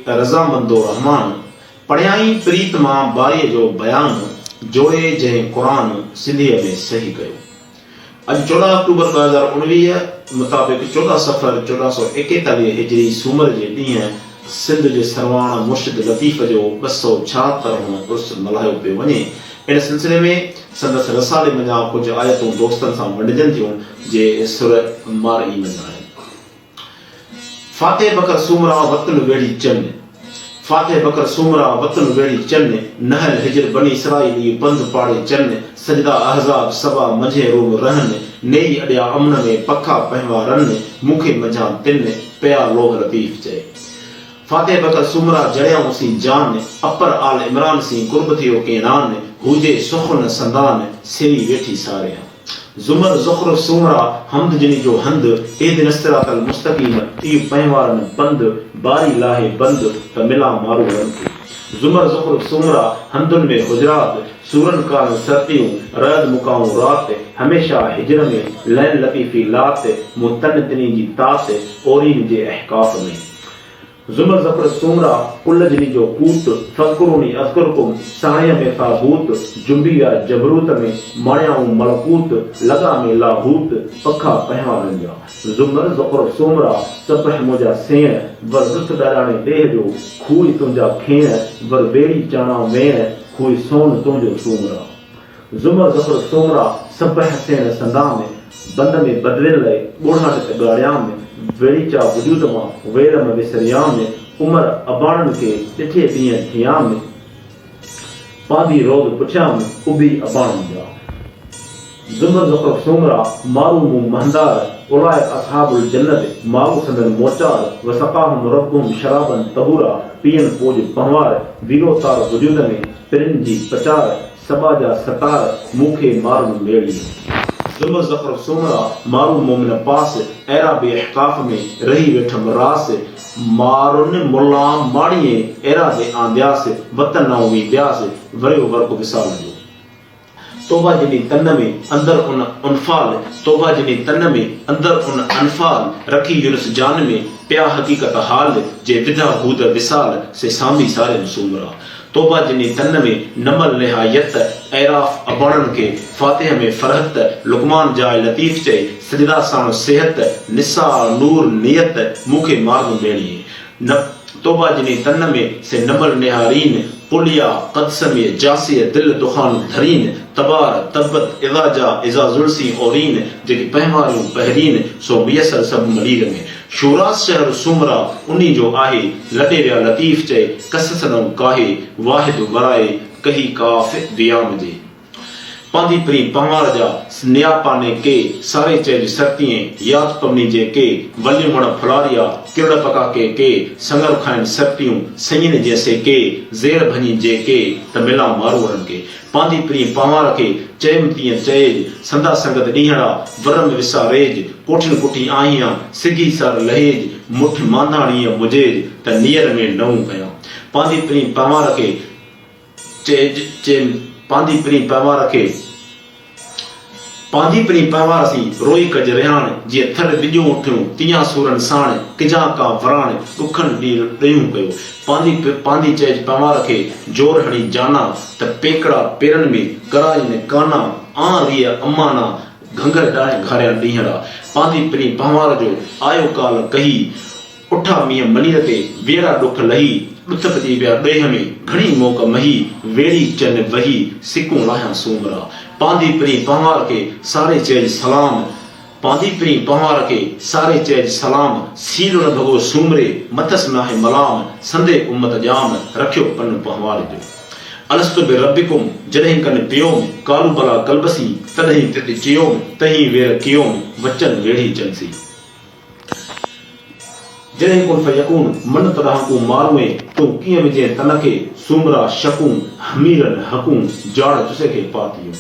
रज़ामंदो रहमान पढ़ियाई प्रीत मां बारीअ जो बयान जोड़े जंहिं क़ुरान सिंधीअ में सही कयो। अॼु 14 अक्टूबर 2019 मुताबिक़ 14 सफ़र 1441 हिजरी सूमर जे ॾींहुं सिंध जे सरवाण मुर्शिद लतीफ़ जो 276 उर्स मल्हायो पियो वञे। इन सिलसिले में संदसि रसाले मंझां कुझु आयतूं दोस्तनि सां वंडिजनि थियूं जे सुर मारई मंझां आहिनि। फातिह बकर सूमरा वतन वेड़ी चन, फातिह बकर सूमरा वतन वेड़ी चन, नहल हिजर बनी इसराइली बंद पाड़े चन, सजदा अहज़ाब सबा मंझे रूम रहन, नेई अड़िया अमन में पखा पहवा रन, मुखे मंझां तिन पया लोह लतीफ़ चए। फातिह बकर सूमरा जड़ियाऊं सी जान, अपर आल इमरान सी कुर्ब थियो केनान, हुजे सुखन संदान सिरी वेठी सारिया। जुमर ज़ुख्रुफ सूमरा हमद जिनी जो हंद, एद नस्तरातल मुस्तकीम ई पहवारन बंद, बारी लाहे बंद त मिला मारू रंग। जुमर ज़ुख्रुफ सूमरा हमदुन में हुजरात, सूरन कान सर्तियों रद मुकाऊं रात, हमेशा हिजर में लैन लतीफ़ी लात, मुतन तिनी जी तात ओरीन जे अहकाफ में। जुमर ज़फर सूमरा कुल जिनी जो कूत, फज़कुरूनी अज़कुरकुम साया में ताबूत, जुंबिया जबरूत में मायाऊं मलकूत, लगा में लाहूत पखा पहवारन जा। जुमर ज़फर सूमरा सपह मुजा सेण, वर रुत डराने देह जो खूई तुंजा खेण, वर बेड़ी चाणा वेण, खूई सोन तुंजो सूमरा। जुमर ज़फर सूमरा सपह सेण संदा में, बंद में बदलिन लय ॿोढ़ाट गाड़िया में, वेड़ीचा वजूद मां वेड़ में विसरिया में, उमर अबाणन के ॾिठे ॾींहं थिया में, पांदी रोद पुछिया में उबी अबाणन जा। जुमर ज़फर सूमरा मारू मुंह महंदार, उलाए असहाबुल जन्नत माऊ संदन मोचार, वसकाहुम रब्बुहुम शराबन तहूरा पियन पोज पहवार, वीरो तार वजूद में पिरन जी पचार, सबा जा सतार मुखे मारू मेड़ी। जुमर ज़फर सूमरा मारू मोमिन पास, एरा बे अहकाफ में रही वेठम रास, मारुन मुल्ला माड़िए एरा दे आंदियास, वतन नाउ वी ब्यास वरियो वर्क विसाल जो। तोबा जिनी तन में अंदर उन अनफाल, तोबा जिनी तन में अंदर उन अनफाल, रखी यूनुस जान में प्या हकीकत हाल, जे विधा हूद विसाल से सामी सारे सूमरा। तोबा जिनी तन में नमल निहायत, ऐराफ अबाणन के फातिह में फरहत, लुकमान जाए लतीफ चए सजदा साण सेहत, निसा नूर नियत मुखे मार्ग मेड़िए। न तोबा जिनी तन में से नमल निहारीन, पुलिया कदसमे जासिय दिल दुखान धरीन, तबार तब्बत इजाजा इजा जुलसी औरीन, जेकी पहमारियों पहरीन सो मियसर सब मलीर में। शूरास शहर सूमरा उन्ही जो आहे, लडे विया लतीफ चए कससनम काहे, वाहिद वराए कही काफ दियाम जे। पांदी प्री पहवार जा नियापाने के, सारे चेज सरतिए याद पवनी जे के, वलियूं वण फुलारिया किरड़ पका के संगर खाइन सरतियूं सईन जैसे के, ज़ेर भनी जे के त मिला मारूरन के। पांदी प्री पहवार के चयमतीय चेज, संदा संगत ॾींहड़ा वरम विसारेज, कोठिन कुठी आहियां सिगी सर लहेज, मुठ मांधाणीअ मुजेज त नियर में नऊं कयां। पांदी प्री पहवार के चेज पांदी प्री पहवार के पांदी प्री पहवार सी रोई कज रिहान, जे थर बिजू उठियूं तिया सूरन साण, किजा का वराण दुखन ॾियूं कयो। पांदी चेज पहवार के जोर हणी जाना, त पेकड़ा पेरन में कराइन काना, आ रिय अमाना घंगर डाए घारिया ॾींहड़ा। पांदी प्री पहवार जो आयो काल कही, उठा मीअ मनीर ते वेरा डुख लही, ॾुथ पजी विया ॾेह में घणी मोक मही, वेड़ी चन वही सिकूं लाहिया सूमरा। पांदी प्री पहवार के सारे चेज सलाम, पांदी प्री पहवार के सारे चेज सलाम, सीलो न भगो सूमरे मथस नाहे मलाम, संदे उम्मत जाम रखियो पन पहवार जो। अलस्तु बि रब्बिकुम जॾहिं कन पियोम, कालू बला कलबसी तॾहिं तित चियोम, तहीं वेर कियोम वचन वेड़ी चनसी। जॾहिं कुन फयकून मन तॾहिं को मारूए, तो कीअं विझे तन खे सूमरा शकूं, हमीरन हकूं जाड़ चुसे खे पातियूं।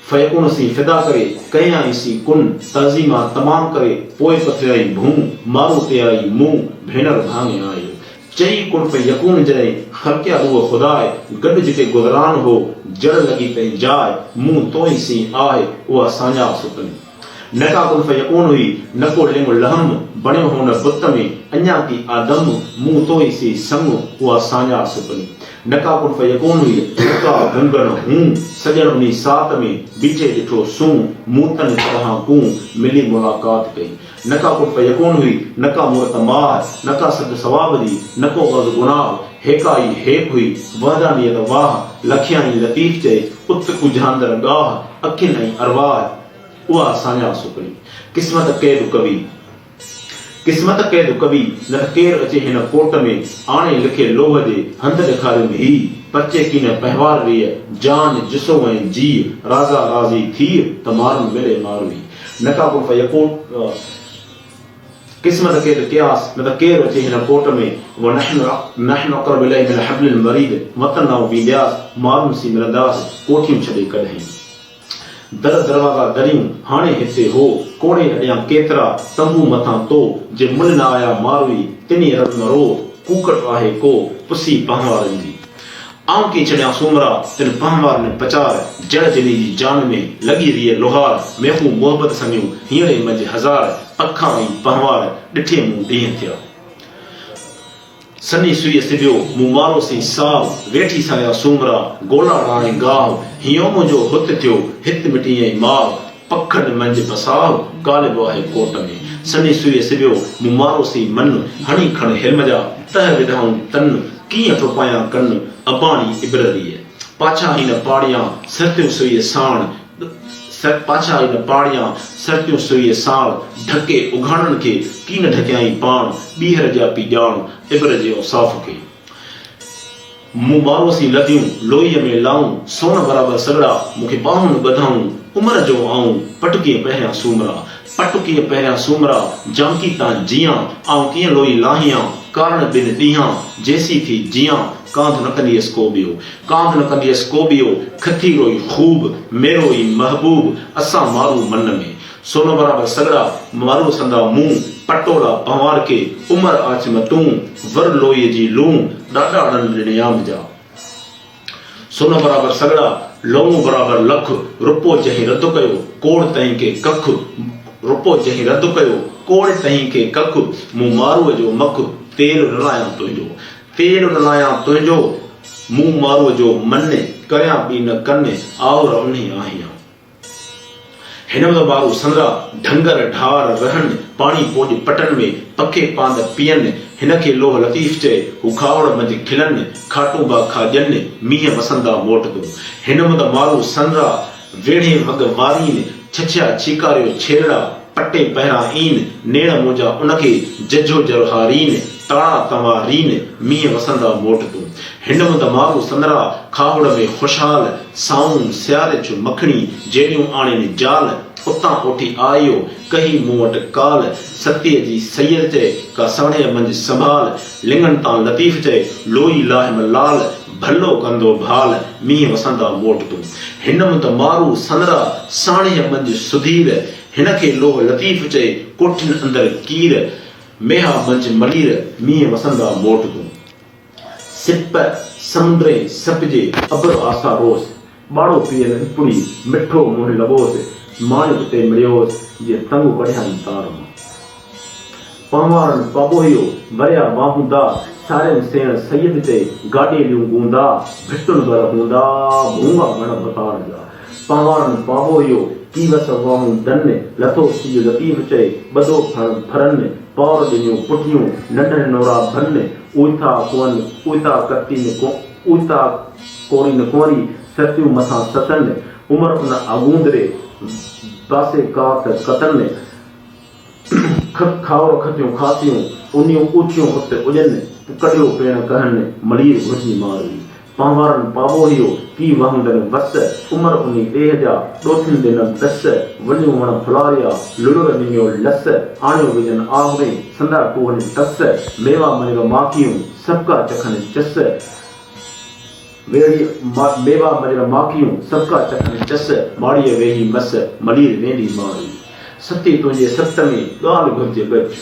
फयकून सी फिदा करे कयाई सी कुन, तज़ीमा तमाम करे पोइ पथिराई भूं, मारू ते आई मुंह भेनर भांगे आयो। चई कुन फयकून जॾहिं ख़लक़िया रूह खुदाए, गॾु जिते गुज़रान हो जड़ लॻी तंहिं जाए, मुंह तोई सी आहे उहा साञा सुतनी। नका कुन फयकून हुई नको लिंग लहम बणियो हुन बुत में अञा की आदम मुंह तोई सी संग उहा साञा सुपनी नका कुन फयकून हुई नका गुंगन हूं सजण उनी साथ में बीचे ॾिठो सूं मूतन तरह कूं मिली मुलाकात कई नका कुन फयकून हुई नका मूरत मार नका सद सवाब दी नको गद गुनाह हेकाई हेक हुई वहदानियत वाह लखियानी लतीफ चए उत कुझांदर गाह अखिन ऐं अरवाह उहा साञा सुपनी किस्मत कैद कवि न केर अचे हिन कोट में आणे लिखे लोह जे हंध ॾेखारियो ही पर्चे कीन पहवार रिय जान जिसो ऐं जी राजा राज़ी थी त मारू मिले मारूई नका को फयकून किस्मत कैद कियास न केर अचे हिन कोट में व नहनु अक़रबु इलैहि मिन हब्लिल वरीद वतन ऐं वींदियास मारून सी मिलंदास कोठियूं छॾे कढई दर दरवाजा दरियूं हाणे हिते हो कोड़े अॾियां केतिरा तंबू मथां तो जे मुल न आया मारुई तिनी रब रो कूकट आहे को पुसी पहवारनि जी आऊं की छॾियां सूमरा तिन पहवार ने पचार जड़ जिनी जी जान में लगी रिय लोहार मेहू मोहब्बत संगियूं हींअर मंझि हज़ार अखां ऐं पहवार ॾिठे मूं ॾींहं थिया सनी सुई सिबियो मूं मारो सी साव वेठी साया सूमरा गोला राणे गाव हियो मुंहिंजो हुत थियो हित मिटी ऐं माव पखड़ मंझि बसाव गालिबो आहे कोट में सनी सुई सिबियो मूं मारो सी मन हणी खण हिरम जा तह विधाऊं तन कीअं टोपायां कन अबाणी इब्ररीअ पाछा ही न पाड़ियां सरतियूं सुई साण पाछा ही न पाड़ियां सरतियूं सुई साण ढके उघाड़नि खे की न ढकियाई पाण ॿीहर जा पी ॼाण इब्र जे औसाफ खे मूं मारो सी लदियूं लोईअ में लाऊं सोन बराबर सगड़ा मूंखे बाहुनि ॿधाऊं उमिरि जो आऊं पटुकीअ पहिरियां सूमरा जानकी तां जियां आऊं कीअं लोई लाहियां कारण बिन ॾींहां जेसी थी जियां कांध न कंदीअस को बियो खथी रोई खूब मेरो ई महबूब असां मारू मन में सोनो बराबर सगड़ा मारो संदा मुंह पटोड़ा पवार के उमर आचम तूं वर लोई जी लूं ॾाढा अड़न ॾिणयाम जा सोनो बराबर सगड़ा लोमो बराबर लख रुपो जहीं रद्द कयो कोड़ तहीं के कख रुपो जहीं रद्द कयो कोड़ तहीं के कख मूं मारूअ जो मख तेल रलायां तुंहिंजो मूं मारूअ जो मन करियां बि न कन आउर उन्ही आहियां हिन मारू संदरा ढंगर ढार रहन पानी पोज पटन में पखे पांद पियन हिनखे लोह लतीफ चए हू खावड़ मंझि खिलन खाटू बा खाजन मींहं वसंदा मोटदो हिन मारू संदरा वेढ़े वग वारीन छछिया छीकारियो छेड़ा पटे पहिरां ईन नेड़ मुंहिंजा उनखे जजो जरहारीन ताड़ा तवारीन मींहं वसंदा मोटदो हिन मारू संदरा खावड़ में खुशहाल साऊं सियारे चु मखणी जेड़ियूं आणिन जाल उतां ओठी आयो कही मूं वटि काल सतीअ जी सैयद चए का साणे मंझि संभाल लिंगन तां लतीफ़ चए लोई लाहिम लाल भलो कंदो भाल मींहं वसंदा मोटदो हिन मारू संदरा साणे मंझि सुधीर हिनखे लोह लतीफ़ चए कोठिन अंदर कीर मेहा मंझि मलीर मींहं वसंदा मोटदो सिप समुंद्रे सपजे अबर आसा रोस बाड़ो पियल हिपुड़ी मिठो मुंह लबोस माणिक ते मिलियोस जे तंग कढियाई तार मां पहवारन पाबोहियो वरिया बाहुंदा सारे सेण सैयद ते गाडेलियूं गूंदा भिटुन बर हूंदा भूंगा गण बतार जा पहवारन पाबोहियो की वस वाहूं दन लथो सी लतीफ़ चए बदो फरन पौर ॾिनियूं पुठियूं नंढ नोरा भन उता कोन उता कती ने को उता कोरी न कोरी सतियूं मथां सतन उमर उन आगूंदरे पासे कात कतन खावर खतियूं खातियूं उनियूं ऊचियूं उते उजन कड़ियो पेण कहन मलीर घुसी मारी पहवारन पाबोहियो की वहुंदन वस उमर उनी देह जा डोथिन दिन दस वणियूं वण फुलारिया लुड़ुर नियो लस आणियो विजन आहरे संदा कोहन टस मेवा मनेगा माखियूं सबका चखन चस वेड़ी मेवा मनेगा माखियूं सबका चखन चस माड़िए वेही मस मलीर वेंदी मारी सती तुंहिंजे सत में ॻाल्हि घुरिजे गच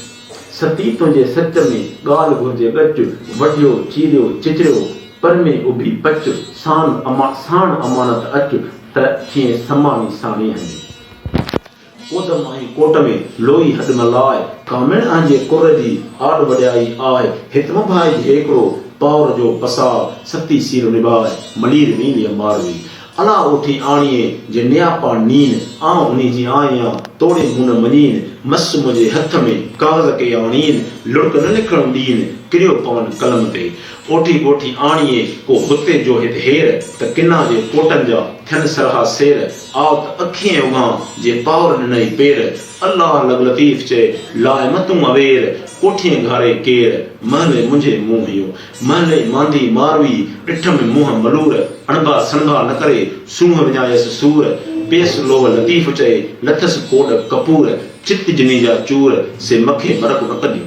सती तुंहिंजे सत में ॻाल्हि घुरिजे गच वढियो चीरियो चिचरियो पर में उभी बच साण अमानत अच त थिए समानी साणी हंदी ओदम आई कोट में लोई हड मलाए कामिण आंजे कुर जी आड़ वड्याई आए हितम भाई हेकड़ो पावर जो पसा सती सीर निभाए मलीर नीली मारवी अला उठी आणिए जे न्यापा नीन आ उनी जी आया तोड़े मुन मनीन मस मुझे हथ में कागज के आणीन लुड़क न लिखण दीन किरियो पवन कलम ते ओठी ओठी आणिए को हुते जो हित हेर त किना जे कोटन जा थन सरहा सेर आओ त अखियां उगा जे पावर नई पेर अल्लाह लग लतीफ चे लाए मतू अवेर कोठियां घारे केर महले मुझे मुंह यो महले मांदी मारवी डिठ में मुंह मलूर अणबा सणबा न करे सूंह विञायस सूर पेस लोह लतीफ चे लथस कोड कपूर चित जिनी जा चूर से मखे मरक न कढी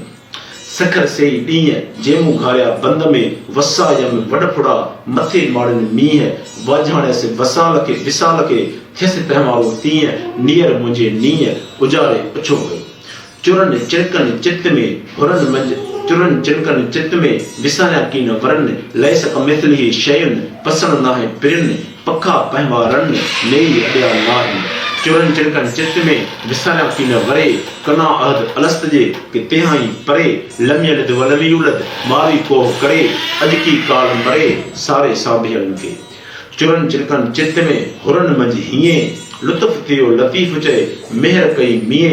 सखर से ॾींहं जेमू घारिया बंद में वसायम वडफुड़ा मथे माड़न मींह वाझाणे से वसाल के विसाल के थियस तहमारो तीअं नियर मुंहिंजे नीअं उजाड़े अछो कयो चुरन चिड़कन चित में हुरन मंझ चुरन चिड़कन चित में विसाया की न वरन लय सक मिथली शयुन पसंद नाहे पिरन पखा पहवा रन नेई अडिया नाही चुरन चिड़कन चित में विसाया की न वरे कना अहद अलस्त जे कि तेहाई परे लमियल वलमी उलद मारी कोह करे अज की काल मरे सारे साबियन के चुरन चिड़कन चित में हुरन मंझ हिए लुत्फ थियो लतीफ चे मेहर कई मिए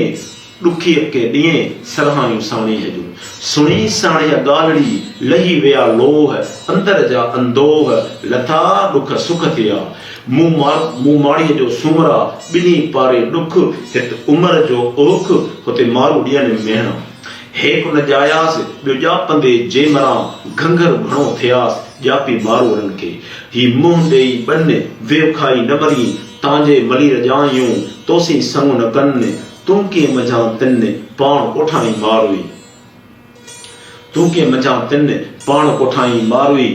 दुखी के दिए सरहायूं साणी हजू सुणी साणिया गालड़ी लही विया लोह अंदर जा अंदोह लथा दुख सुख थिया मुंह माड़ीअ जो सुमरा बिनी पारे दुख हित उमर जो ओख हुते मारू ॾियनि मेहणा हेक न जायास ॿियो जापंदे जे मरा घंघर घणो थियास जापी मारूरनि खे ही मुंह ॾेई बन वेव खाई न मरी तांजे मलीर जायूं तोसी संग न कन तू के मजा तिन पाण कोठाई मारवी तू के मजा तिन पाण कोठाई मारवी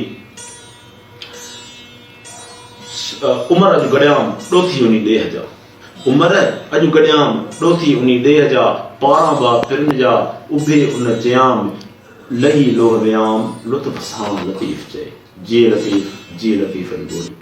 उमर अज गड़ियाम डोथी उनी देह जा उमर अज गड़ियाम डोथी उनी देह जा पारा बा फिरन जा उभे उन जयाम लही लोह व्याम लुत्फ सां लतीफ चे जी लतीफ बोली।